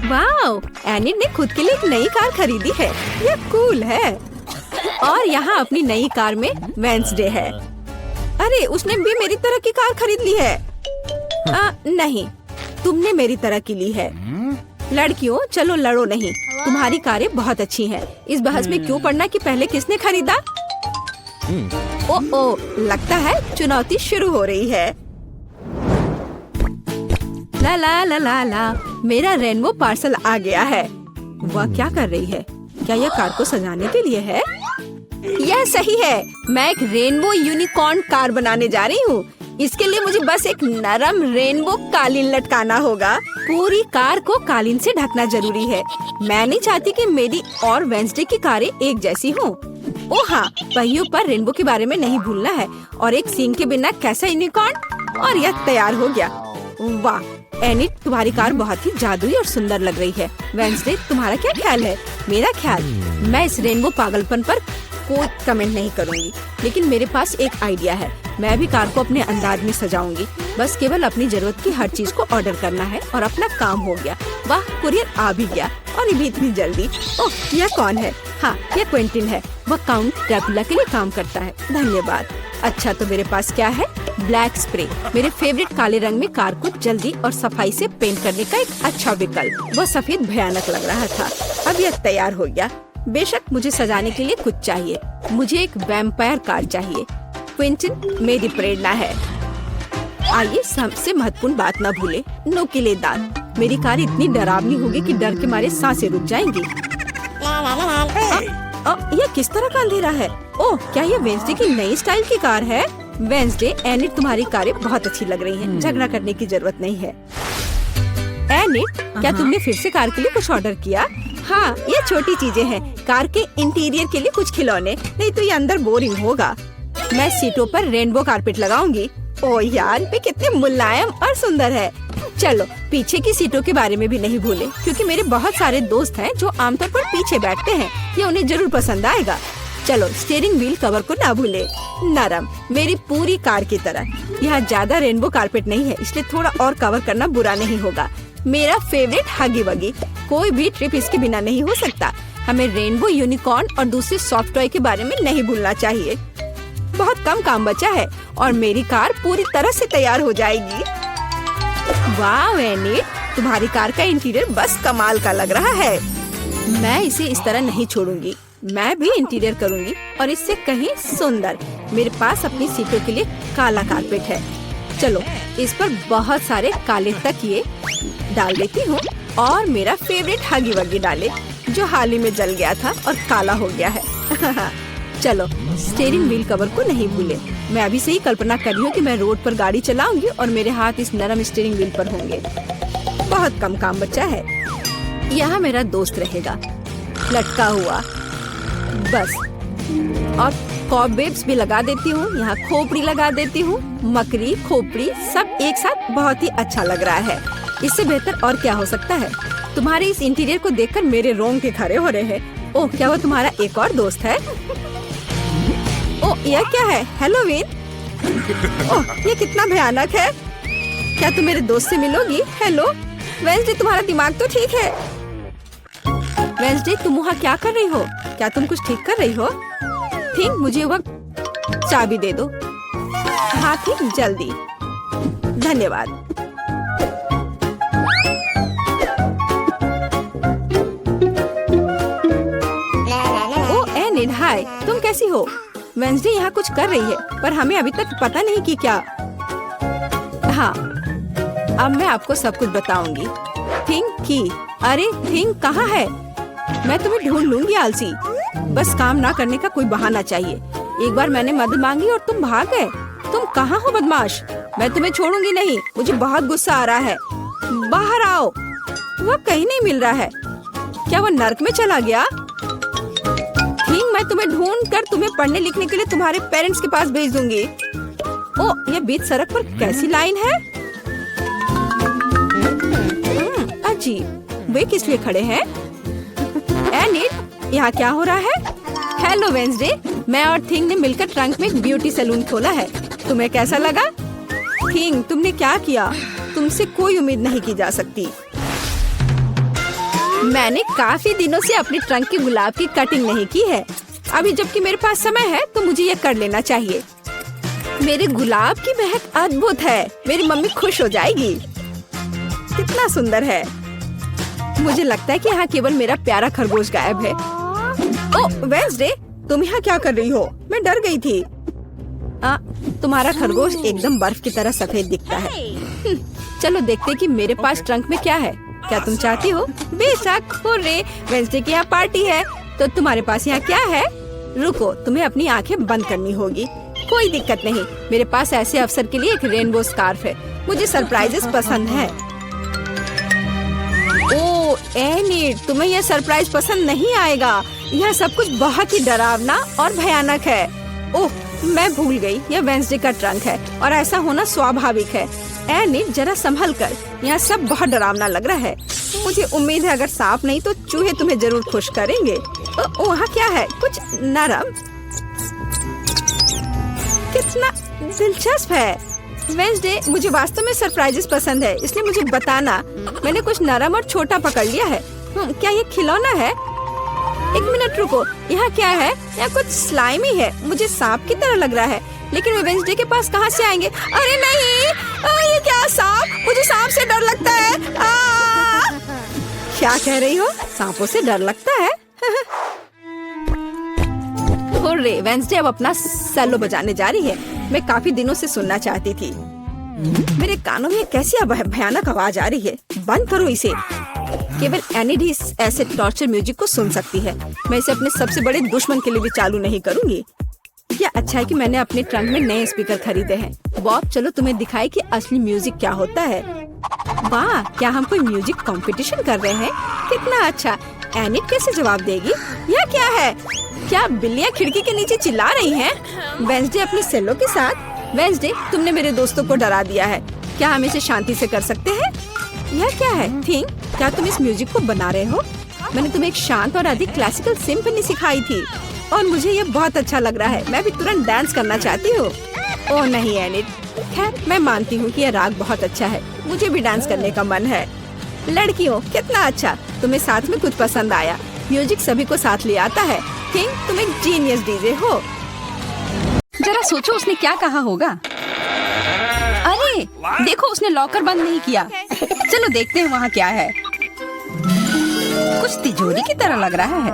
Wow, Enid ने खुद के लिए एक नई कार खरीदी है। ये कूल है। और यहाँ अपनी नई कार में वेंसडे है। अरे, उसने भी मेरी तरह की कार खरीद ली है। नहीं, तुमने मेरी तरह की ली है। लड़कियों, चलो लड़ो नहीं। तुम्हारी कारें बहुत अच्छी हैं। इस बहस में क्यों पड़ना कि पहले किसने खरीदा? ओ, लगता है चुनौती शुरू हो रही है। ला ला ला ला ला, मेरा रेनबो पार्सल आ गया है। वह क्या कर रही है? क्या यह कार को सजाने के लिए है? यह सही है। मैं एक रेनबो यूनिकॉर्न कार बनाने जा रही हूँ। इसके लिए मुझे बस एक नरम रेनबो कालीन लटकाना होगा। पूरी कार को कालीन से ढकना जरूरी है। मैं नहीं चाहती कि मेरी और वेंसडे की कारें एक जैसी हों। ओह हाँ, पहियों पर रेनबो के बारे में नहीं भूलना है। और एक सींग के बिना कैसा यूनिकॉर्न। और यह तैयार हो गया। वाह एनिड, तुम्हारी कार बहुत ही जादुई और सुंदर लग रही है। वेंसडे, तुम्हारा क्या ख्याल है? मेरा ख्याल, मैं इस रेनबो पागलपन पर कोई कमेंट नहीं करूंगी, लेकिन मेरे पास एक आइडिया है। मैं भी कार को अपने अंदाज में सजाऊंगी। बस केवल अपनी जरूरत की हर चीज को ऑर्डर करना है और अपना काम हो गया। वाह, कुरियर आ भी गया और ये भी इतनी जल्दी। ओह, यह कौन है? हाँ, यह क्विंटिन है। वह काउंट ड्रैकुला के लिए काम करता है। धन्यवाद। अच्छा, तो मेरे पास क्या है? ब्लैक स्प्रे, मेरे फेवरेट काले रंग में कार को जल्दी और सफाई से पेंट करने का एक अच्छा विकल्प। वह सफेद भयानक लग रहा था। अब यह तैयार हो गया। बेशक मुझे सजाने के लिए कुछ चाहिए। मुझे एक वैम्पायर कार चाहिए। क्विंटिन मेरी प्रेरणा है। आइए, सबसे महत्वपूर्ण बात न भूले, नुकीले दांत। मेरी कार इतनी डरावनी होगी कि डर के मारे सांसें रुक जाएंगी। यह किस तरह का अंधेरा है? ओह, क्या यह वेंसडे की नई स्टाइल की कार है? वेंसडे, एनिड, तुम्हारी कारें बहुत अच्छी लग रही हैं। झगड़ा करने की जरूरत नहीं है। एनिड, क्या तुमने फिर से कार के लिए कुछ ऑर्डर किया? हाँ, ये छोटी चीजें हैं। कार के इंटीरियर के लिए कुछ खिलौने, नहीं तो ये अंदर बोरिंग होगा। मैं सीटों पर रेनबो कारपेट लगाऊंगी। ओह यार, ये कितने मुलायम और सुंदर है। चलो, पीछे की सीटों के बारे में भी नहीं भूले, क्योंकि मेरे बहुत सारे दोस्त हैं जो आमतौर पर पीछे बैठते हैं। ये उन्हें जरूर पसंद आएगा। चलो, स्टीयरिंग व्हील कवर को ना भूले। नरम, मेरी पूरी कार की तरह। यहाँ ज्यादा रेनबो कारपेट नहीं है, इसलिए थोड़ा और कवर करना बुरा नहीं होगा। मेरा फेवरेट हगी वगी। कोई भी ट्रिप इसके बिना नहीं हो सकता। हमें रेनबो यूनिकॉर्न और दूसरे सॉफ्ट टॉय के बारे में नहीं भूलना चाहिए। बहुत कम काम बचा है और मेरी कार पूरी तरह से तैयार हो जाएगी। वाह एनिड, तुम्हारी कार का इंटीरियर बस कमाल का लग रहा है। मैं इसे इस तरह नहीं छोड़ूंगी। मैं भी इंटीरियर करूंगी और इससे कहीं सुंदर। मेरे पास अपनी सीटों के लिए काला कारपेट है। चलो, इस पर बहुत सारे काले तकिए डाल देती हूँ और मेरा फेवरेट हगी वगी डाले, जो हाल ही में जल गया था और काला हो गया है। चलो, स्टीयरिंग व्हील कवर को नहीं भूले। मैं अभी से ही कल्पना कर रही हूँ कि मैं रोड पर गाड़ी चलाऊंगी और मेरे हाथ इस नरम स्टीयरिंग व्हील पर होंगे। बहुत कम काम बचा है। यहाँ मेरा दोस्त रहेगा, लटका हुआ। बस, और कॉबवेब्स भी लगा देती हूँ। यहाँ खोपड़ी लगा देती हूँ। मकड़ी, खोपड़ी सब एक साथ बहुत ही अच्छा लग रहा है। इससे बेहतर और क्या हो सकता है? तुम्हारे इस इंटीरियर को देखकर मेरे रोंगटे खड़े हो रहे हैं। ओह, क्या वो तुम्हारा एक और दोस्त है? ओह, यह क्या है? हैलोवीन? ओह, ये कितना भयानक है। क्या तुम मेरे दोस्त से मिलोगी? हेलो वेंसडे, तुम्हारा दिमाग तो ठीक है। वेंसडे, तुम वहाँ क्या कर रही हो? क्या तुम कुछ ठीक कर रही हो? थिंक, मुझे वह चाबी दे दो। हाँ ठीक, जल्दी। धन्यवाद। एनिड, हाय, तुम कैसी हो? वेंसडे यहाँ कुछ कर रही है, पर हमें अभी तक पता नहीं कि क्या। हाँ, अब मैं आपको सब कुछ बताऊंगी। थिंक की, अरे थिंक कहाँ है? मैं तुम्हें ढूंढ लूंगी आलसी। बस काम ना करने का कोई बहाना चाहिए। एक बार मैंने मदद मांगी और तुम भाग गए। तुम कहाँ हो बदमाश? मैं तुम्हें छोड़ूंगी नहीं। मुझे बहुत गुस्सा आ रहा है। बाहर आओ। वह कहीं नहीं मिल रहा है। क्या वह नर्क में चला गया? थिंक, मैं तुम्हें ढूंढ कर तुम्हें पढ़ने लिखने के लिए तुम्हारे पेरेंट्स के पास भेज दूंगी। ओह, यह बीच सड़क पर कैसी लाइन है? अजीब, वे किस लिए खड़े हैं? एनिड, यहाँ क्या हो रहा है? हेलो वेंसडे, मैं और थिंग ने मिलकर ट्रंक में एक ब्यूटी सैलून खोला है। तुम्हें कैसा लगा? थिंग, तुमने क्या किया? तुमसे कोई उम्मीद नहीं की जा सकती। मैंने काफी दिनों से अपने ट्रंक के गुलाब की कटिंग नहीं की है। अभी जबकि मेरे पास समय है तो मुझे ये कर लेना चाहिए। मेरे गुलाब की महक अद्भुत है। मेरी मम्मी खुश हो जाएगी। कितना सुंदर है। मुझे लगता है कि यहाँ केवल मेरा प्यारा खरगोश गायब है। ओह वेंसडे, तुम यहाँ क्या कर रही हो? मैं डर गई थी। तुम्हारा खरगोश एकदम बर्फ की तरह सफेद दिखता है। चलो देखते हैं कि मेरे पास ट्रंक में क्या है। क्या तुम चाहती हो? बेशक। हुर्रे, वेंसडे की यहाँ पार्टी है। तो तुम्हारे पास यहाँ क्या है? रुको, तुम्हें अपनी आंखें बंद करनी होगी। कोई दिक्कत नहीं, मेरे पास ऐसे अवसर के लिए एक रेनबो स्कार्फ है। मुझे सरप्राइजेस पसंद है। ओह एनिट, तुम्हें यह सरप्राइज पसंद नहीं आएगा। यह सब कुछ बहुत ही डरावना और भयानक है। ओह, मैं भूल गई, यह वेंसडे का ट्रंक है और ऐसा होना स्वाभाविक है। एनिट, जरा संभल कर। यहाँ सब बहुत डरावना लग रहा है। मुझे उम्मीद है अगर सांप नहीं तो चूहे तुम्हें जरूर खुश करेंगे। वहाँ क्या है? कुछ नरम। कितना दिलचस्प है। वेंसडे, मुझे वास्तव में सरप्राइजेस पसंद है, इसलिए मुझे बताना। मैंने कुछ नरम और छोटा पकड़ लिया है। क्या ये खिलौना है? एक मिनट रुको, यहाँ क्या है? यहाँ कुछ स्लाइमी है। मुझे सांप की तरह लग रहा है, लेकिन वे वेंसडे के पास कहाँ से आएंगे? अरे नहीं, ये क्या सांप? मुझे सांप से डर लगता है। क्या कह रही हो? सांपों से डर लगता है? हुर्रे, वेंसडे अब अपना सेलो बजाने जा रही है। मैं काफी दिनों से सुनना चाहती थी। मेरे कानों में कैसी भयानक आवाज आ रही है। बंद करो इसे। केवल एनिड ही ऐसे टॉर्चर म्यूजिक को सुन सकती है। मैं इसे अपने सबसे बड़े दुश्मन के लिए भी चालू नहीं करूंगी। क्या अच्छा है कि मैंने अपने ट्रंक में नए स्पीकर खरीदे हैं। बॉब, चलो तुम्हें दिखाए कि असली म्यूजिक क्या होता है। वाह, क्या हम कोई म्यूजिक कंपटीशन कर रहे हैं? कितना अच्छा। एनिड कैसे जवाब देगी? यह क्या है? क्या बिल्लियाँ खिड़की के नीचे चिल्ला रही हैं? वेंसडे अपने सेलो के साथ। वेंसडे, तुमने मेरे दोस्तों को डरा दिया है। क्या हम इसे शांति से कर सकते हैं? यह क्या है? थिंक, क्या तुम इस म्यूजिक को बना रहे हो? मैंने तुम्हें एक शांत और अधिक क्लासिकल सिम्फनी सिखाई थी और मुझे ये बहुत अच्छा लग रहा है। मैं भी तुरंत डांस करना चाहती हूँ। ओह नहीं एनिड, खैर मैं मानती हूँ कि यह राग बहुत अच्छा है। मुझे भी डांस करने का मन है। लड़कियों, कितना अच्छा, तुम्हें साथ में कुछ पसंद आया। म्यूजिक सभी को साथ ले आता है। किंग, तुम एक जीनियस डीजे हो। जरा सोचो उसने क्या कहा होगा। अरे देखो, उसने लॉकर बंद नहीं किया। चलो देखते हैं वहाँ क्या है। कुछ तिजोरी की तरह लग रहा है।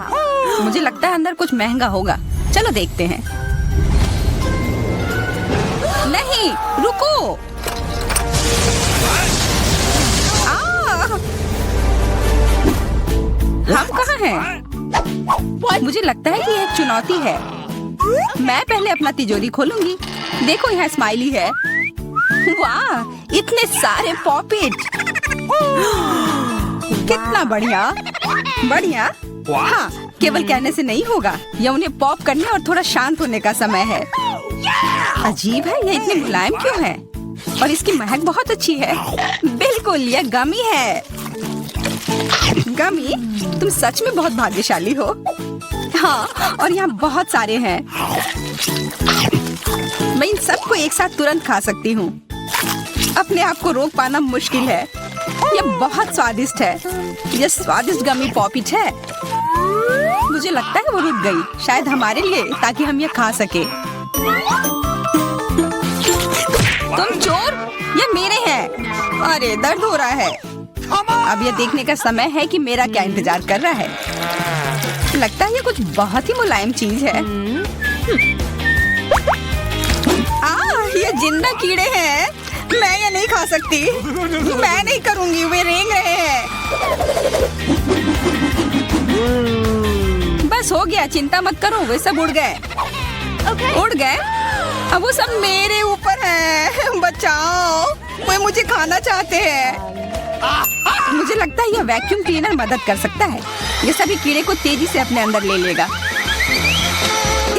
मुझे लगता है अंदर कुछ महंगा होगा। चलो देखते हैं। नहीं, रुको। हम कहाँ हैं? मुझे लगता है कि यह एक चुनौती है। मैं पहले अपना तिजोरी खोलूंगी। देखो यहाँ स्माइली है। वाह, इतने सारे पॉपिट। कितना बढ़िया। बढ़िया। हाँ, केवल कहने से नहीं होगा। यह उन्हें पॉप करने और थोड़ा शांत होने का समय है। अजीब है, यह इतने मुलायम क्यों है? और इसकी महक बहुत अच्छी है। बिल्कुल, यह गमी है। गमी, तुम सच में बहुत भाग्यशाली हो। हाँ, और यहाँ बहुत सारे हैं। मैं इन सबको एक साथ तुरंत खा सकती हूँ। अपने आप को रोक पाना मुश्किल है। यह बहुत स्वादिष्ट है। यह स्वादिष्ट गमी पॉपिट है। मुझे लगता है वो रुक गई, शायद हमारे लिए, ताकि हम यह खा सके। तुम चोर, ये मेरे हैं। अरे दर्द हो रहा है। अब यह देखने का समय है कि मेरा क्या इंतजार कर रहा है। लगता है ये कुछ बहुत ही मुलायम चीज है। ये जिंदा कीड़े हैं। मैं ये नहीं खा सकती। मैं नहीं करूंगी, वे रेंग रहे हैं। बस हो गया, चिंता मत करो, वे सब उड़ गए। उड़ गए? अब वो सब मेरे ऊपर है। बचाओ, वे मुझे खाना चाहते हैं। मुझे लगता है यह वैक्यूम क्लीनर मदद कर सकता है। ये सभी कीड़े को तेजी से अपने अंदर ले लेगा,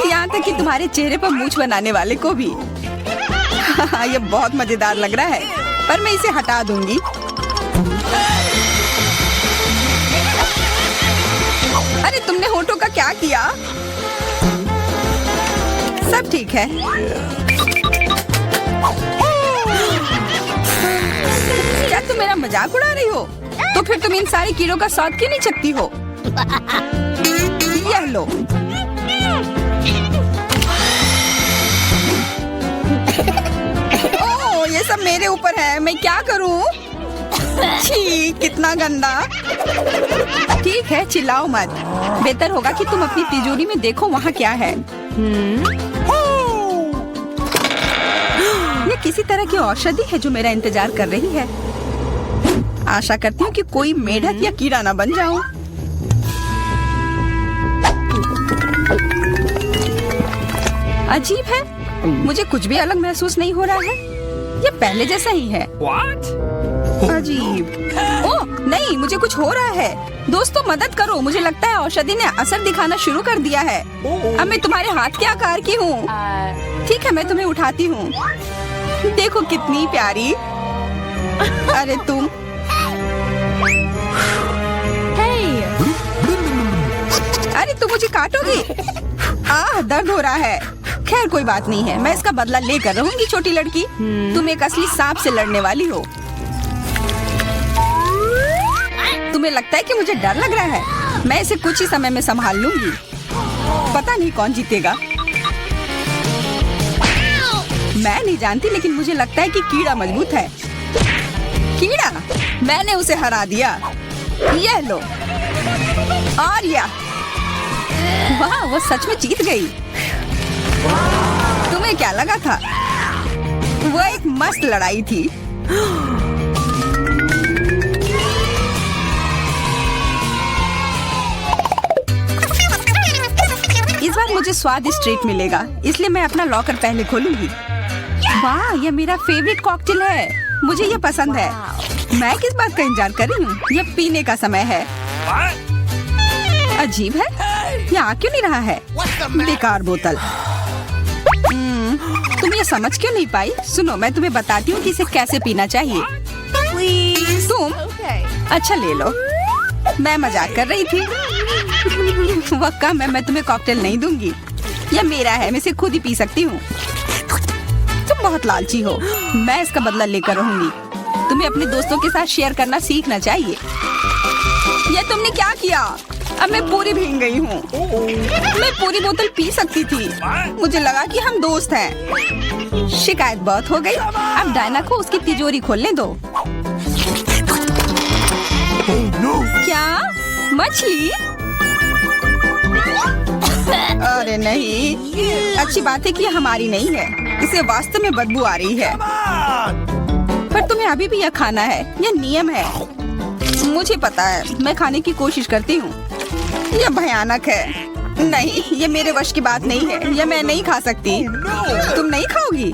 यहाँ तक कि तुम्हारे चेहरे पर मूंछ बनाने वाले को भी। ये बहुत मजेदार लग रहा है, पर मैं इसे हटा दूंगी। अरे तुमने होठों का क्या किया? सब ठीक है। क्या तुम मेरा मजाक उड़ा रही हो? तो तो फिर तुम इन सारे कीड़ों का स्वाद क्यों नहीं चखती हो? यह लो। ओह, ये सब मेरे ऊपर है, मैं क्या करूं? छी, कितना गंदा। ठीक है, चिल्लाओ मत। बेहतर होगा कि तुम अपनी तिजोरी में देखो वहाँ क्या है। ये किसी तरह की औषधि है जो मेरा इंतजार कर रही है। आशा करती हूँ कि कोई मेढक या कीड़ा ना बन जाऊं। अजीब है, मुझे कुछ भी अलग महसूस नहीं हो रहा है। ये पहले जैसा ही है। अजीब। ओह नहीं, मुझे कुछ हो रहा है। दोस्तों मदद करो, मुझे लगता है औषधि ने असर दिखाना शुरू कर दिया है। अब मैं तुम्हारे हाथ के आकार की हूँ। ठीक है, मैं तुम्हें उठाती हूँ। देखो कितनी प्यारी। अरे तुम। अरे तुम मुझे काटोगी? दर्द हो रहा है। खैर कोई बात नहीं है, मैं इसका बदला लेकर रहूंगी। छोटी लड़की, तुम एक असली सांप से लड़ने वाली हो। तुम्हें लगता है कि मुझे डर लग रहा है? मैं इसे कुछ ही समय में संभाल लूंगी। पता नहीं कौन जीतेगा। मैं नहीं जानती, लेकिन मुझे लगता है कि कीड़ा मजबूत है। कीड़ा? मैंने उसे हरा दिया। यह लो। और यह। वाह, वो सच में जीत गई। तुम्हें क्या लगा था? वो एक मस्त लड़ाई थी। इस बार मुझे स्वादिष्ट ट्रीट मिलेगा, इसलिए मैं अपना लॉकर पहले खोलूंगी। वाह, यह मेरा फेवरेट कॉकटेल है। मुझे यह पसंद है। मैं किस बात का इंतजार कर रही हूँ? यह पीने का समय है। अजीब है, यह आ क्यों नहीं रहा है? बेकार बोतल। तुम ये समझ क्यों नहीं पाई? सुनो, मैं तुम्हें बताती हूँ कि इसे कैसे पीना चाहिए। तुम अच्छा ले लो। मैं मजाक कर रही थी। वह कम है, मैं तुम्हें कॉकटेल नहीं दूंगी। यह मेरा है, मैं इसे खुद ही पी सकती हूँ। तुम बहुत लालची हो। मैं इसका बदला लेकर रहूंगी। तुम्हें अपने दोस्तों के साथ शेयर करना सीखना चाहिए। यह तुमने क्या किया? अब मैं पूरी भीग गई हूँ। मैं पूरी बोतल पी सकती थी। मुझे लगा कि हम दोस्त हैं। शिकायत बहुत हो गई। अब डायना को उसकी तिजोरी खोलने दो। क्या? मछली? अरे नहीं, अच्छी बात है कि यह हमारी नहीं है। इसे वास्तव में बदबू आ रही है। पर तुम्हें अभी भी यह खाना है, यह नियम है। मुझे पता है, मैं खाने की कोशिश करती हूँ। यह भयानक है। नहीं, ये मेरे वश की बात नहीं है। यह मैं नहीं खा सकती। तुम नहीं खाओगी?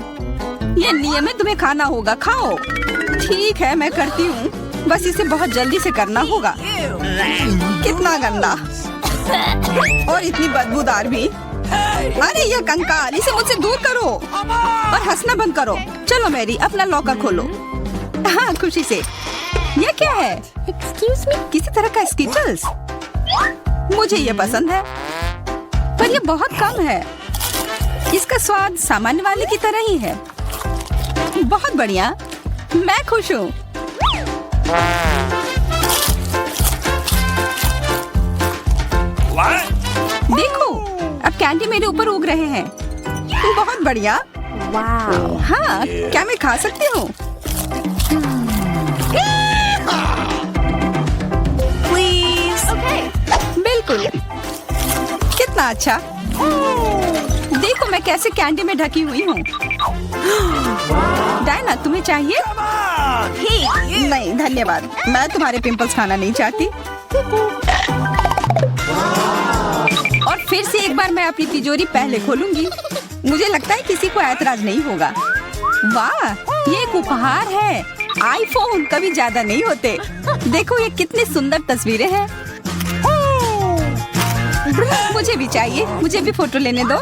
यह नियम है, तुम्हें खाना होगा। खाओ। ठीक है, मैं करती हूँ। बस इसे बहुत जल्दी से करना होगा। कितना गंदा और इतनी बदबूदार भी। अरे यह कंकाल, इसे मुझसे दूर करो और हंसना बंद करो। चलो मैरी, अपना लॉकर खोलो। हाँ, खुशी से। यह क्या है? एक्सक्यूज मी, किसी तरह का स्किटल्स। मुझे ये पसंद है, पर ये बहुत कम है। इसका स्वाद सामान्य वाले की तरह ही है। बहुत बढ़िया, मैं खुश हूँ। देखो, अब कैंडी मेरे ऊपर उग रहे हैं। बहुत बढ़िया। हाँ, क्या मैं खा सकती हूँ? बिल्कुल। कितना अच्छा। देखो मैं कैसे कैंडी में ढकी हुई हूँ। डायना, तुम्हें चाहिए? नहीं धन्यवाद, मैं तुम्हारे पिंपल्स खाना नहीं चाहती। और फिर से एक बार मैं अपनी तिजोरी पहले खोलूंगी। मुझे लगता है किसी को ऐतराज नहीं होगा। वाह, ये एक उपहार है। आईफोन कभी ज्यादा नहीं होते। देखो ये कितनी सुंदर तस्वीरें हैं। मुझे भी चाहिए, मुझे भी फोटो लेने दो।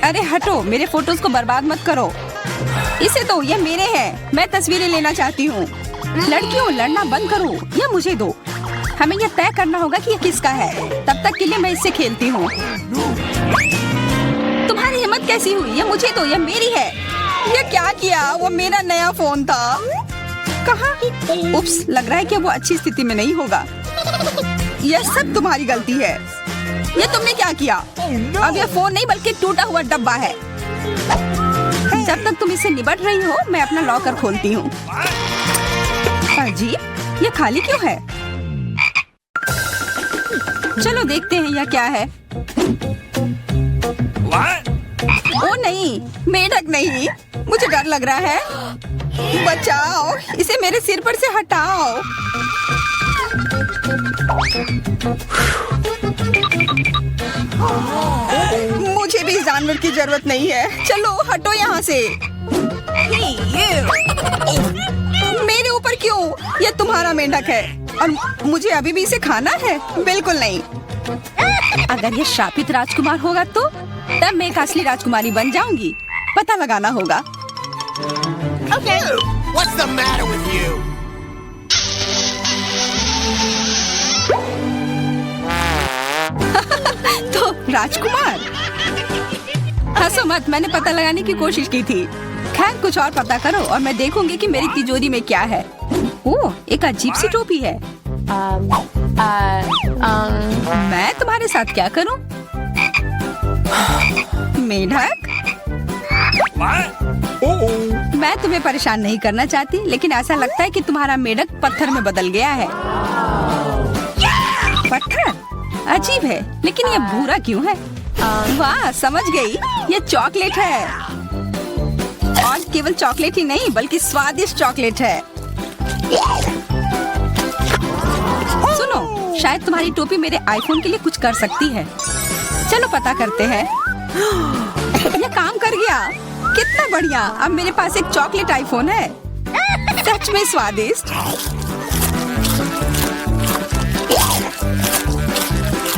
अरे हटो, मेरे फोटोज को बर्बाद मत करो। इसे दो, ये मेरे हैं। मैं तस्वीरें लेना चाहती हूँ। लड़कियों, लड़ना बंद करो, ये मुझे दो। हमें यह तय करना होगा कि यह किसका है। तब तक के लिए मैं इससे खेलती हूँ। तुम्हारी हिम्मत कैसी हुई? ये मुझे दो, ये मेरी है। ये क्या किया? वो मेरा नया फोन था। कहाँ? उप्स, लग रहा है कि वो अच्छी स्थिति में नहीं होगा। यह सब तुम्हारी गलती है। ये तुमने क्या किया? अब यह फोन नहीं बल्कि टूटा हुआ डब्बा है। जब तक तुम इससे निपट रही हो, मैं अपना लॉकर खोलती हूँ। अजीब, ये खाली क्यों है? चलो देखते हैं यह क्या है। ओ नहीं, मेढक नहीं, मुझे डर लग रहा है। बचाओ, इसे मेरे सिर पर से हटाओ। मुझे भी इस जानवर की जरूरत नहीं है। चलो हटो यहाँ से। मेरे ऊपर क्यों? यह तुम्हारा मेंढक है और मुझे अभी भी इसे खाना है? बिल्कुल नहीं। अगर ये शापित राजकुमार होगा तो तब मैं एक असली राजकुमारी बन जाऊंगी। पता लगाना होगा। What's the matter with you? तो राजकुमार, हंसो मत, मैंने पता लगाने की कोशिश की थी। खैर कुछ और पता करो और मैं देखूंगी कि मेरी तिजोरी में क्या है। ओह, एक अजीब सी टोपी है। मैं तुम्हारे साथ क्या करूं? मेढक, मैं तुम्हें परेशान नहीं करना चाहती, लेकिन ऐसा लगता है कि तुम्हारा मेढक पत्थर में बदल गया है। पत्थर? अजीब है, लेकिन ये भूरा क्यों है? वाह, समझ गई, ये चॉकलेट है। और केवल चॉकलेट ही नहीं बल्कि स्वादिष्ट चॉकलेट है। सुनो, शायद तुम्हारी टोपी मेरे आईफोन के लिए कुछ कर सकती है। चलो पता करते हैं। ये काम कर गया, कितना बढ़िया। अब मेरे पास एक चॉकलेट आईफोन है। सच में स्वादिष्ट।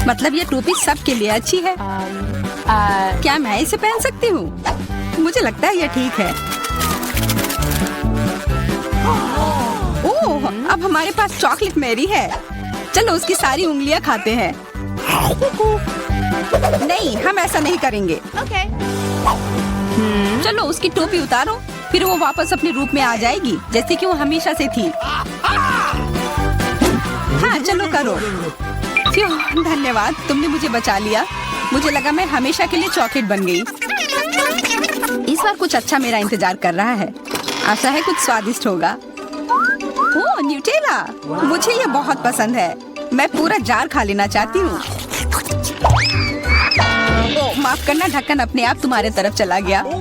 मतलब ये टोपी सबके लिए अच्छी है। क्या मैं इसे पहन सकती हूँ? मुझे लगता है ये ठीक है। ओह, अब हमारे पास चॉकलेट मैरी है। चलो उसकी सारी उंगलियां खाते हैं। नहीं, हम ऐसा नहीं करेंगे। चलो उसकी टोपी उतारो, फिर वो वापस अपने रूप में आ जाएगी जैसे कि वो हमेशा से थी। हाँ चलो करो। धन्यवाद, तुमने मुझे बचा लिया। मुझे लगा मैं हमेशा के लिए चॉकलेट बन गई। इस बार कुछ अच्छा मेरा इंतजार कर रहा है। आशा है कुछ स्वादिष्ट होगा। ओह, न्यूटेला, मुझे ये बहुत पसंद है। मैं पूरा जार खा लेना चाहती हूँ। ओह, माफ करना, ढक्कन अपने आप तुम्हारे तरफ चला गया। ओह,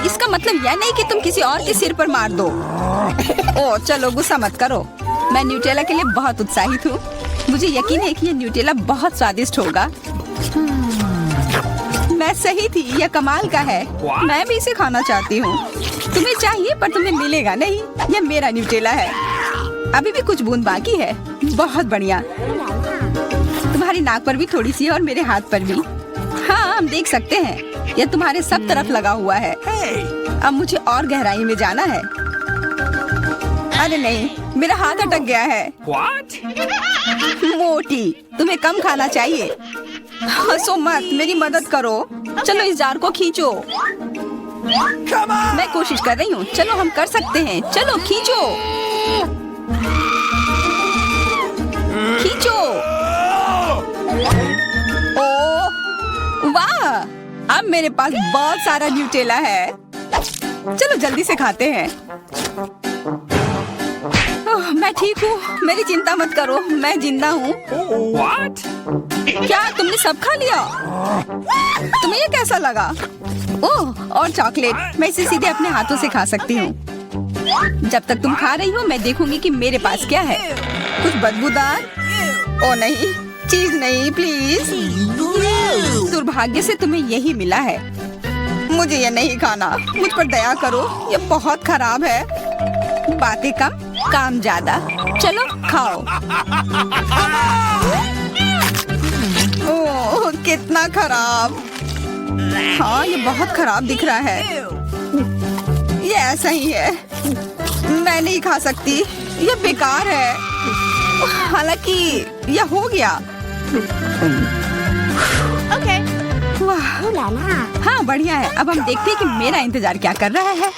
इसका मतलब यह नहीं कि तुम किसी और के सिर पर मार दो। ओह, चलो गुस्सा मत करो। मैं न्यूटेला के लिए बहुत उत्साहित हूँ। मुझे यकीन है कि ये न्यूटेला बहुत स्वादिष्ट होगा। मैं सही थी, यह कमाल का है। मैं भी इसे खाना चाहती हूँ। तुम्हें चाहिए पर तुम्हें मिलेगा नहीं। यह मेरा न्यूटेला है। अभी भी कुछ बूंद बाकी है। बहुत बढ़िया। तुम्हारी नाक पर भी थोड़ी सी और मेरे हाथ पर भी। हाँ, हम देख सकते हैं। यह तुम्हारे सब तरफ लगा हुआ है। अब मुझे और गहराई में जाना है। अरे नहीं, मेरा हाथ अटक गया है। What? मोटी, तुम्हें कम खाना चाहिए। हंसो मत, मेरी मदद करो। चलो इस जार को खींचो। मैं कोशिश कर रही हूँ। चलो हम कर सकते हैं। चलो खींचो, खींचो। ओह वाह, अब मेरे पास बहुत सारा न्यूटेला है। चलो जल्दी से खाते हैं। ओह, मैं ठीक हूँ, मेरी चिंता मत करो, मैं जिंदा हूँ। What? क्या तुमने सब खा लिया? तुम्हें ये कैसा लगा? ओह, और चॉकलेट, मैं इसे सीधे अपने हाथों से खा सकती हूँ। जब तक तुम खा रही हो मैं देखूंगी कि मेरे पास क्या है। कुछ बदबूदार? ओ नहीं, चीज नहीं प्लीज। दुर्भाग्य से तुम्हें यही मिला है। मुझे ये नहीं खाना, मुझ पर दया करो, ये बहुत खराब है। बातें कम, काम ज्यादा। चलो खाओ। ओह कितना खराब। हाँ, ये बहुत खराब दिख रहा है। ये ऐसा ही है, मैं नहीं खा सकती, ये बेकार है। हालांकि यह हो गया। वाह, हाँ बढ़िया है। अब हम देखते हैं कि मेरा इंतजार क्या कर रहा है।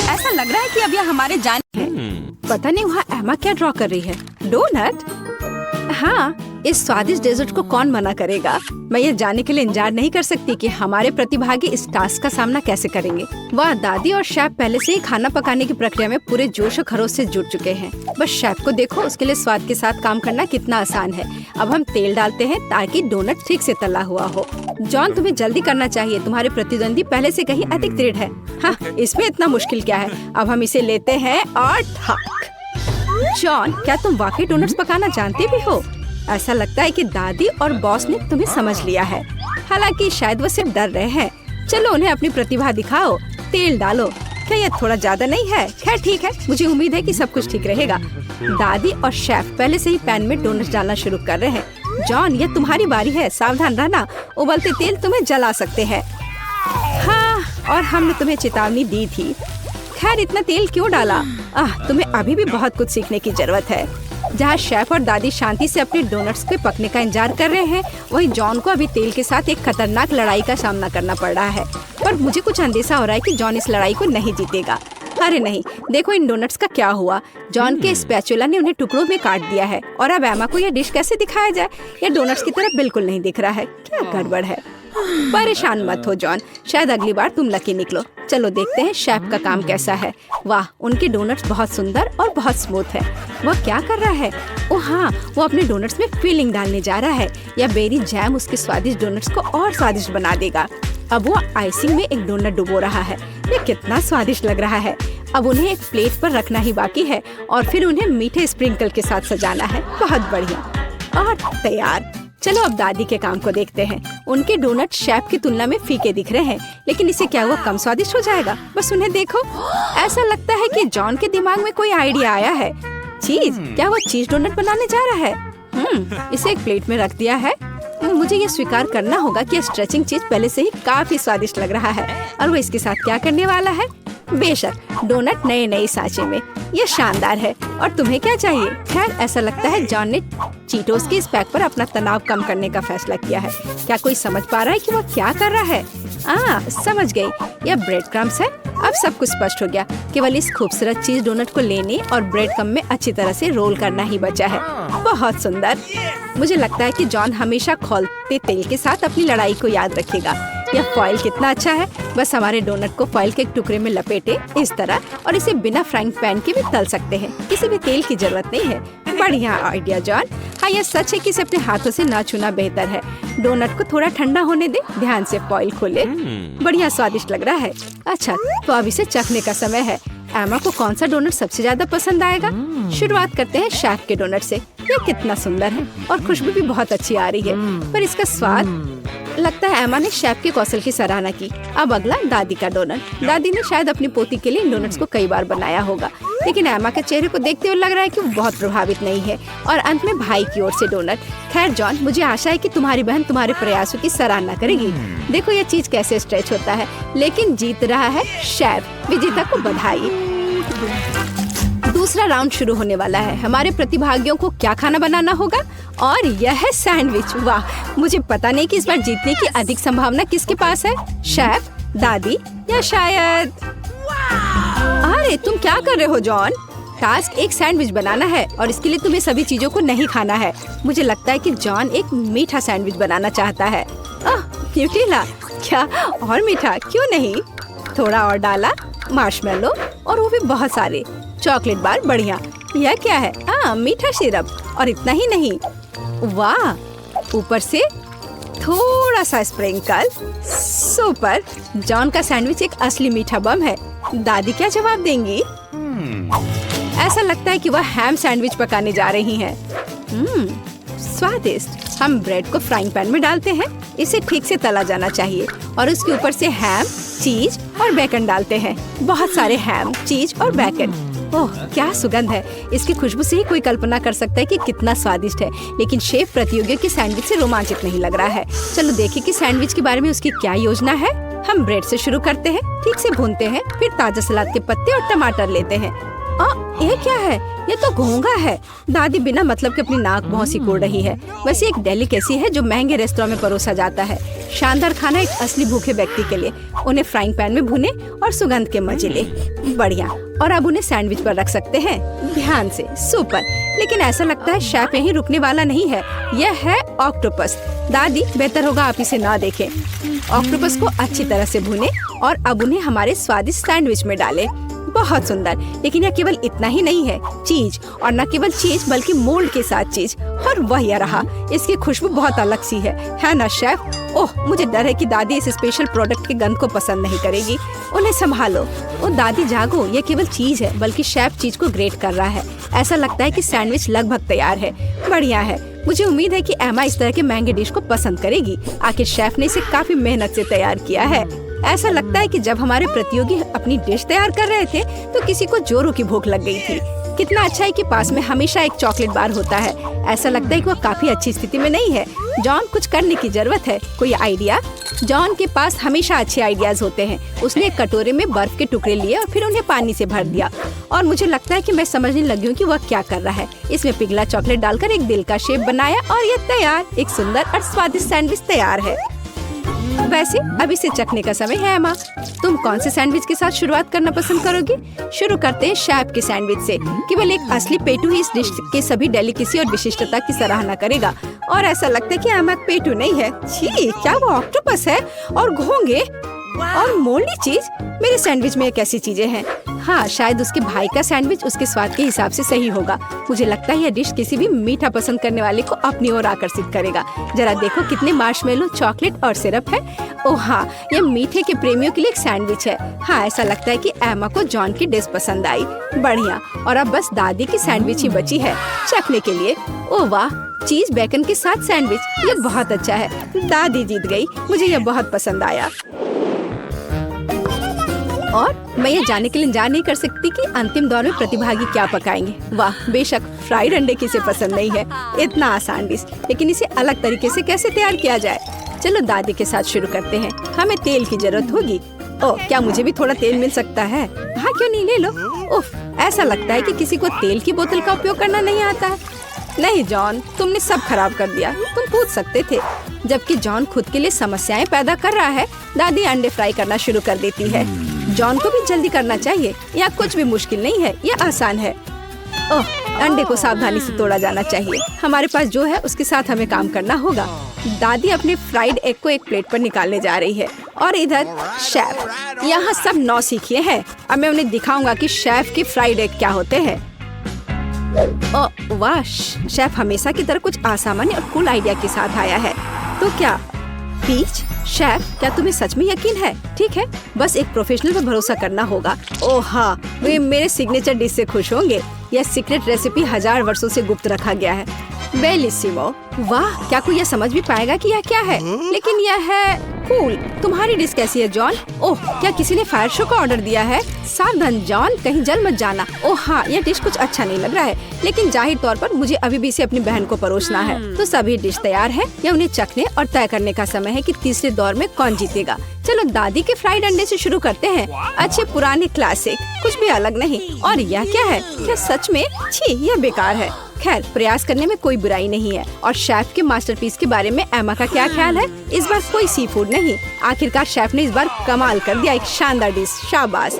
ऐसा लग रहा है कि अब यह हमारे जाने है। पता नहीं वहाँ एमा क्या ड्रॉ कर रही है। डोनट? हाँ, इस स्वादिष्ट डेजर्ट को कौन मना करेगा। मैं ये जानने के लिए इंतजार नहीं कर सकती कि हमारे प्रतिभागी इस टास्क का सामना कैसे करेंगे। वाह, दादी और शेफ पहले से ही खाना पकाने की प्रक्रिया में पूरे जोश और खरोश से जुट चुके हैं। बस शेफ को देखो, उसके लिए स्वाद के साथ काम करना कितना आसान है। अब हम तेल डालते हैं ताकि डोनट ठीक से तला हुआ हो। जॉन, तुम्हें जल्दी करना चाहिए, तुम्हारे प्रतिद्वंदी पहले से कहीं अधिक दृढ़ है। हाँ, इसमें इतना मुश्किल क्या है। अब हम इसे लेते हैं और ठक। जॉन, क्या तुम वाकई डोनट्स पकाना जानते भी हो? ऐसा लगता है कि दादी और बॉस ने तुम्हें समझ लिया है। हालांकि शायद वो सिर्फ डर रहे हैं। चलो उन्हें अपनी प्रतिभा दिखाओ। तेल डालो। क्या ये थोड़ा ज्यादा नहीं है? खैर ठीक है, मुझे उम्मीद है कि सब कुछ ठीक रहेगा। दादी और शेफ पहले से ही पैन में डोनट्स डालना शुरू कर रहे हैं। जॉन, ये तुम्हारी बारी है, सावधान रहना, उबलते तेल तुम्हें जला सकते हैं। हाँ, और हमने तुम्हें चेतावनी दी थी। खैर इतना तेल क्यों डाला? तुम्हें अभी भी बहुत कुछ सीखने की जरूरत है। जहाँ शेफ और दादी शांति से अपने डोनट्स के पकने का इंतजार कर रहे हैं, वहीं जॉन को अभी तेल के साथ एक खतरनाक लड़ाई का सामना करना पड़ रहा है। पर मुझे कुछ अंदेशा हो रहा है कि जॉन इस लड़ाई को नहीं जीतेगा। अरे नहीं, देखो इन डोनट्स का क्या हुआ। जॉन के स्पैचुला ने उन्हें टुकड़ों में काट दिया है। और अब एमा को यह डिश कैसे दिखाया जाए? यह डोनट्स की तरह बिल्कुल नहीं दिख रहा है। क्या गड़बड़ है? परेशान मत हो जॉन, शायद अगली बार तुम लकी निकलो। चलो देखते हैं शेफ का काम कैसा है। वाह, उनके डोनट्स बहुत सुंदर और बहुत स्मूथ है। वह क्या कर रहा है? ओह हाँ, वो अपने डोनट्स में फिलिंग डालने जा रहा है। यह बेरी जैम उसके स्वादिष्ट डोनट्स को और स्वादिष्ट बना देगा। अब वो आइसिंग में एक डोनट डुबो रहा है। ये कितना स्वादिष्ट लग रहा है। अब उन्हें एक प्लेट पर रखना ही बाकी है और फिर उन्हें मीठे स्प्रिंकल के साथ सजाना है। बहुत बढ़िया और तैयार। चलो अब दादी के काम को देखते हैं। उनके डोनट शेफ की तुलना में फीके दिख रहे हैं, लेकिन इससे क्या हुआ कम स्वादिष्ट हो जाएगा? बस उन्हें देखो। ऐसा लगता है कि जॉन के दिमाग में कोई आइडिया आया है। चीज? क्या वो चीज डोनट बनाने जा रहा है? इसे एक प्लेट में रख दिया है। मुझे ये स्वीकार करना होगा कि स्ट्रेचिंग चीज पहले से ही काफी स्वादिष्ट लग रहा है। और वो इसके साथ क्या करने वाला है? बेशक, डोनट नए नए सांचे में। ये शानदार है। और तुम्हें क्या चाहिए? खैर ऐसा लगता है जॉन ने चीटोस के इस पैक पर अपना तनाव कम करने का फैसला किया है। क्या कोई समझ पा रहा है कि वो क्या कर रहा है? समझ गई, यह ब्रेड क्रम्स है। अब सब कुछ स्पष्ट हो गया। केवल इस खूबसूरत चीज डोनट को लेने और ब्रेड क्रम्ब में अच्छी तरह से रोल करना ही बचा है। बहुत सुंदर। मुझे लगता है कि जॉन हमेशा खौलते तेल के साथ अपनी लड़ाई को याद रखेगा। यह फॉइल कितना अच्छा है। बस हमारे डोनट को फॉइल के एक टुकड़े में लपेटे इस तरह और इसे बिना फ्राइंग पैन के भी तल सकते हैं। किसी भी तेल की जरूरत नहीं है। बढ़िया आइडिया जॉन। हाँ, यह सच है कि इसे अपने हाथों से ना छूना बेहतर है। डोनट को थोड़ा ठंडा होने दे। ध्यान से फॉइल खोले। बढ़िया स्वादिष्ट लग रहा है। अच्छा, तो अब इसे चखने का समय है। एमा को कौन सा डोनट सबसे ज्यादा पसंद आएगा? शुरुआत करते हैं शेफ के डोनट से। ये कितना सुंदर है और खुशबू भी बहुत अच्छी आ रही है। पर इसका स्वाद, लगता है एमा ने शेफ के कौशल की सराहना की। अब अगला दादी का डोनट। दादी ने शायद अपनी पोती के लिए इन डोनट्स को कई बार बनाया होगा, लेकिन एमा के चेहरे को देखते हुए लग रहा है कि वो बहुत प्रभावित नहीं है। और अंत में भाई की ओर से डोनट। खैर जॉन, मुझे आशा है कि तुम्हारी बहन तुम्हारे प्रयासों की सराहना करेगी। देखो ये चीज कैसे स्ट्रेच होता है। लेकिन जीत रहा है शेफ। विजेता को बधाई। दूसरा राउंड शुरू होने वाला है। हमारे प्रतिभागियों को क्या खाना बनाना होगा? और यह है सैंडविच। वाह, मुझे पता नहीं कि इस बार जीतने की अधिक संभावना किसके पास है, शेफ, दादी या शायद। अरे तुम क्या कर रहे हो जॉन? टास्क एक सैंडविच बनाना है और इसके लिए तुम्हें सभी चीजों को नहीं खाना है। मुझे लगता है कि जॉन एक मीठा सैंडविच बनाना चाहता है। न्यूटेला? क्या और मीठा? क्यों नहीं? थोड़ा और डाला, मार्शमेलो और वो भी बहुत सारे चॉकलेट बार। बढ़िया। यह क्या है? मीठा सिरप। और इतना ही नहीं, वाह, ऊपर से थोड़ा सा स्प्रिंकल। सुपर। जॉन का सैंडविच एक असली मीठा बम है। दादी क्या जवाब देंगी? ऐसा लगता है कि वह हैम सैंडविच पकाने जा रही हैं। स्वादिष्ट। हम ब्रेड को फ्राइंग पैन में डालते हैं। इसे ठीक से तला जाना चाहिए और उसके ऊपर से हैम, चीज और बेकन डालते हैं। बहुत सारे हैम, चीज और बेकन। ओह, क्या सुगंध है। इसकी खुशबू से ही कोई कल्पना कर सकता है कि कितना स्वादिष्ट है। लेकिन शेफ प्रतियोगियों के सैंडविच से रोमांचित नहीं लग रहा है। चलो देखें कि सैंडविच के बारे में उसकी क्या योजना है। हम ब्रेड से शुरू करते हैं, ठीक से भूनते हैं, फिर ताजा सलाद के पत्ते और टमाटर लेते हैं। ये क्या है? ये तो घोंघा है। दादी बिना मतलब के अपनी नाक बहुत सिकोड़ रही है। वैसे एक डेलिकेसी है जो महंगे रेस्टोरेंट में परोसा जाता है। शानदार खाना एक असली भूखे व्यक्ति के लिए। उन्हें फ्राइंग पैन में भुने और सुगंध के मजे ले। बढ़िया। और अब उन्हें सैंडविच पर रख सकते हैं। ध्यान से, सुपर। लेकिन ऐसा लगता है शेफ यहीं रुकने वाला नहीं है। यह है ऑक्टोपस। दादी बेहतर होगा आप इसे ना देखें। ऑक्टोपस को अच्छी तरह से भुने और अब उन्हें हमारे स्वादिष्ट सैंडविच में डालें। बहुत सुंदर। लेकिन यह केवल इतना ही नहीं है, चीज। और न केवल चीज बल्कि मोल्ड के साथ चीज। और वह यह रहा। इसकी खुशबू बहुत अलग सी है ना शेफ? ओह, मुझे डर है कि दादी इस स्पेशल प्रोडक्ट के गंध को पसंद नहीं करेगी। उन्हें संभालो। ओ दादी जागो, ये केवल चीज है बल्कि शेफ चीज को ग्रेट कर रहा है। ऐसा लगता है कि सैंडविच लगभग तैयार है। बढ़िया है। मुझे उम्मीद है कि एमा इस तरह के महंगे डिश को पसंद करेगी। आखिर शेफ ने इसे काफी मेहनत से तैयार किया है। ऐसा लगता है कि जब हमारे प्रतियोगी अपनी डिश तैयार कर रहे थे तो किसी को जोरों की भूख लग गई थी। कितना अच्छा है कि पास में हमेशा एक चॉकलेट बार होता है। ऐसा लगता है कि वह काफी अच्छी स्थिति में नहीं है। जॉन, कुछ करने की जरूरत है। कोई आइडिया? जॉन के पास हमेशा अच्छे आइडियाज होते हैं। उसने एक कटोरे में बर्फ के टुकड़े लिए और फिर उन्हें पानी से भर दिया। और मुझे लगता है कि मैं समझने लगी हूँ कि वह क्या कर रहा है। इसमें पिघला चॉकलेट डालकर एक दिल का शेप बनाया और ये तैयार। एक सुंदर और स्वादिष्ट सैंडविच तैयार है। वैसे अब इसे चखने का समय है। एमा, तुम कौन से सैंडविच के साथ शुरुआत करना पसंद करोगी? शुरू करते हैं शेफ के सैंडविच से। केवल एक असली पेटू ही इस डिश के सभी डेलिकेसी और विशिष्टता की सराहना करेगा। और ऐसा लगता है कि एमा पेटू नहीं है। छी, क्या वो ऑक्टोपस है? और घोंगे और मोल्डी चीज। मेरे सैंडविच में कैसी चीजें हैं? हाँ, शायद उसके भाई का सैंडविच उसके स्वाद के हिसाब से सही होगा। मुझे लगता है यह डिश किसी भी मीठा पसंद करने वाले को अपनी ओर आकर्षित करेगा। जरा देखो कितने मार्शमेलो, चॉकलेट और सिरप है। ओह हाँ, यह मीठे के प्रेमियों के लिए एक सैंडविच है। हाँ, ऐसा लगता है कि एमा को जॉन की डिश पसंद आई। बढ़िया। और अब बस दादी की सैंडविच ही बची है चखने के लिए। ओह वाह, चीज बेकन के साथ सैंडविच। ये बहुत अच्छा है। दादी जीत गई। मुझे यह बहुत पसंद आया। और मैं ये जानने के लिए इंतजार नहीं कर सकती कि अंतिम दौर में प्रतिभागी क्या पकाएंगे। वाह, बेशक फ्राइड अंडे किसे पसंद नहीं है। इतना आसान डिश, लेकिन इसे अलग तरीके से कैसे तैयार किया जाए? चलो दादी के साथ शुरू करते हैं। हमें तेल की जरूरत होगी। ओह, क्या मुझे भी थोड़ा तेल मिल सकता है? हाँ, क्यों नहीं, ले लो। उफ, ऐसा लगता है कि किसी को तेल की बोतल का उपयोग करना नहीं आता है। नहीं जॉन, तुमने सब खराब कर दिया। तुम पूछ सकते थे। जबकि जॉन खुद के लिए समस्याएं पैदा कर रहा है, दादी अंडे फ्राई करना शुरू कर देती है। जॉन को भी जल्दी करना चाहिए। यह कुछ भी मुश्किल नहीं है, यह आसान है। ओह, अंडे को सावधानी से तोड़ा जाना चाहिए। हमारे पास जो है उसके साथ हमें काम करना होगा। दादी अपने फ्राइड एग को एक प्लेट पर निकालने जा रही है और इधर शेफ यहाँ सब नौसिखिए हैं। अब मैं उन्हें दिखाऊंगा कि शेफ के फ्राइड एग क्या होते हैं। ओह वाह, शेफ हमेशा की तरह कुछ असामान्य और कूल आइडिया के साथ आया है। तो क्या पीच? शेफ, क्या तुम्हें सच में यकीन है? ठीक है, बस एक प्रोफेशनल पर भरोसा करना होगा। ओह हाँ, वे मेरे सिग्नेचर डिश से खुश होंगे। यह सीक्रेट रेसिपी 1000 वर्षों से गुप्त रखा गया है। बेलिसिमो। वाह, क्या कोई यह समझ भी पाएगा कि यह क्या है? लेकिन यह है कूल। तुम्हारी डिश कैसी है जॉन? ओह, क्या किसी ने फायर शो का ऑर्डर दिया है? सावधान जॉन, कहीं जल मत जाना। ओह हाँ, यह डिश कुछ अच्छा नहीं लग रहा है, लेकिन जाहिर तौर पर मुझे अभी भी इसे अपनी बहन को परोसना है। तो सभी डिश तैयार है। यह उन्हें चखने और तय करने का समय है कि तीसरे दौर में कौन जीतेगा। चलो दादी के फ्राइड अंडे से शुरू करते हैं। अच्छे पुराने क्लासिक, कुछ भी अलग नहीं। और यह क्या है? क्या सच में? छी, यह बेकार है। खैर, प्रयास करने में कोई बुराई नहीं है। और शेफ के मास्टरपीस के बारे में एमा का क्या ख्याल है? इस बार कोई सी फूड नहीं। आखिरकार शेफ ने इस बार कमाल कर दिया। एक शानदार डिश, शाबाश।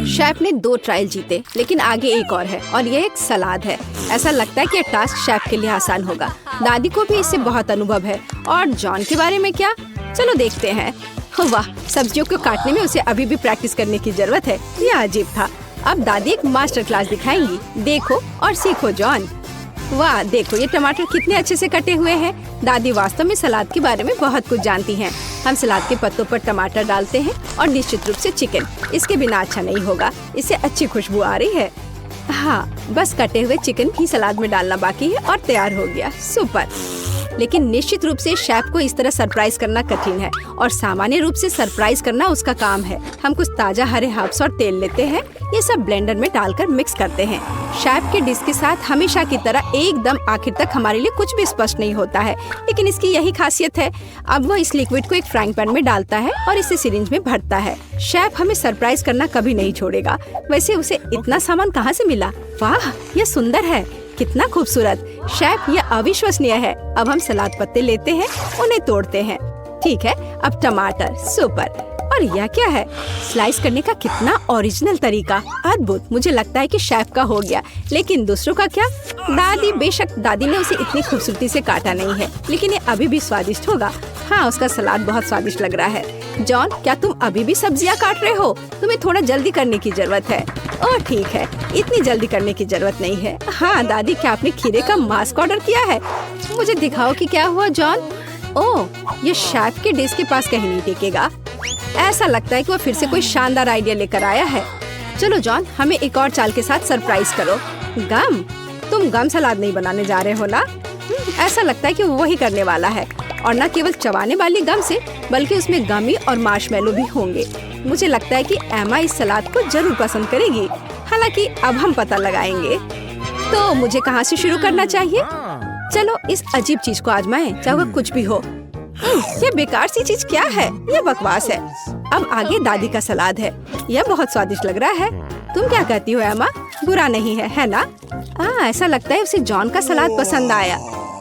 शेफ ने 2 ट्रायल जीते, लेकिन आगे एक और है और यह एक सलाद है। ऐसा लगता है कि यह टास्क शेफ के लिए आसान होगा। दादी को भी इससे बहुत अनुभव है। और जॉन के बारे में क्या? चलो देखते हैं। वाह, सब्जियों को काटने में उसे अभी भी प्रैक्टिस करने की जरूरत है। यह अजीब था। अब दादी एक मास्टर क्लास दिखाएंगी। देखो और सीखो जॉन। वाह, देखो ये टमाटर कितने अच्छे से कटे हुए हैं। दादी वास्तव में सलाद के बारे में बहुत कुछ जानती हैं। हम सलाद के पत्तों पर टमाटर डालते हैं और निश्चित रूप से चिकन। इसके बिना अच्छा नहीं होगा। इससे अच्छी खुशबू आ रही है। हाँ, बस कटे हुए चिकन ही सलाद में डालना बाकी है और तैयार हो गया। सुपर। लेकिन निश्चित रूप से शेफ को इस तरह सरप्राइज करना कठिन है और सामान्य रूप से सरप्राइज करना उसका काम है। हम कुछ ताजा हरे हर्ब्स और तेल लेते हैं, ये सब ब्लेंडर में डालकर मिक्स करते हैं। शेफ के डिश के साथ हमेशा की तरह एकदम आखिर तक हमारे लिए कुछ भी स्पष्ट नहीं होता है, लेकिन इसकी यही खासियत है। अब वो इस लिक्विड को एक फ्राइंग पैन में डालता है और इसे सिरिंज में भरता है। शेफ हमें सरप्राइज करना कभी नहीं छोड़ेगा। वैसे उसे इतना सामान कहाँ से मिला? वाह, यह सुंदर है, कितना खूबसूरत। शेफ, यह अविश्वसनीय है। अब हम सलाद पत्ते लेते हैं, उन्हें तोड़ते हैं। ठीक है, अब टमाटर, सुपर। और यह क्या है? स्लाइस करने का कितना ओरिजिनल तरीका, अद्भुत। मुझे लगता है कि शेफ का हो गया, लेकिन दूसरों का क्या? दादी, बेशक दादी ने उसे इतनी खूबसूरती से काटा नहीं है, लेकिन ये अभी भी स्वादिष्ट होगा। हाँ, उसका सलाद बहुत स्वादिष्ट लग रहा है। जॉन, क्या तुम अभी भी सब्जियां काट रहे हो? तुम्हें थोड़ा जल्दी करने की जरूरत है। ओह ठीक है, इतनी जल्दी करने की जरूरत नहीं है। हाँ दादी, क्या आपने खीरे का मास्क ऑर्डर किया है? मुझे दिखाओ कि क्या हुआ जॉन। ओह, ये शेफ के डिश के पास कहीं नहीं टिकेगा। ऐसा लगता है कि वो फिर से कोई शानदार आइडिया लेकर आया है। चलो जॉन, हमें एक और चाल के साथ सरप्राइज करो। गम? तुम गम सलाद नहीं बनाने जा रहे हो ना? ऐसा लगता है कि वो वही करने वाला है, और न केवल चबाने वाली गम से, बल्कि उसमें गमी और मार्शमेलो भी होंगे। मुझे लगता है कि एमा इस सलाद को जरूर पसंद करेगी। हालांकि अब हम पता लगाएंगे। तो मुझे कहाँ से शुरू करना चाहिए? चलो इस अजीब चीज को आजमाएं, चाहे वो कुछ भी हो। ये बेकार सी चीज क्या है? ये बकवास है। अब आगे दादी का सलाद है। यह बहुत स्वादिष्ट लग रहा है। तुम क्या कहती हो एमा? बुरा नहीं है ना? ऐसा लगता है उसे जॉन का सलाद पसंद आया।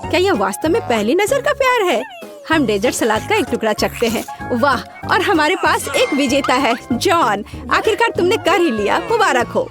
क्या यह वास्तव में पहली नजर का प्यार है? हम डेजर्ट सलाद का एक टुकड़ा चखते हैं। वाह, और हमारे पास एक विजेता है, जॉन। आखिरकार तुमने कर ही लिया, मुबारक हो।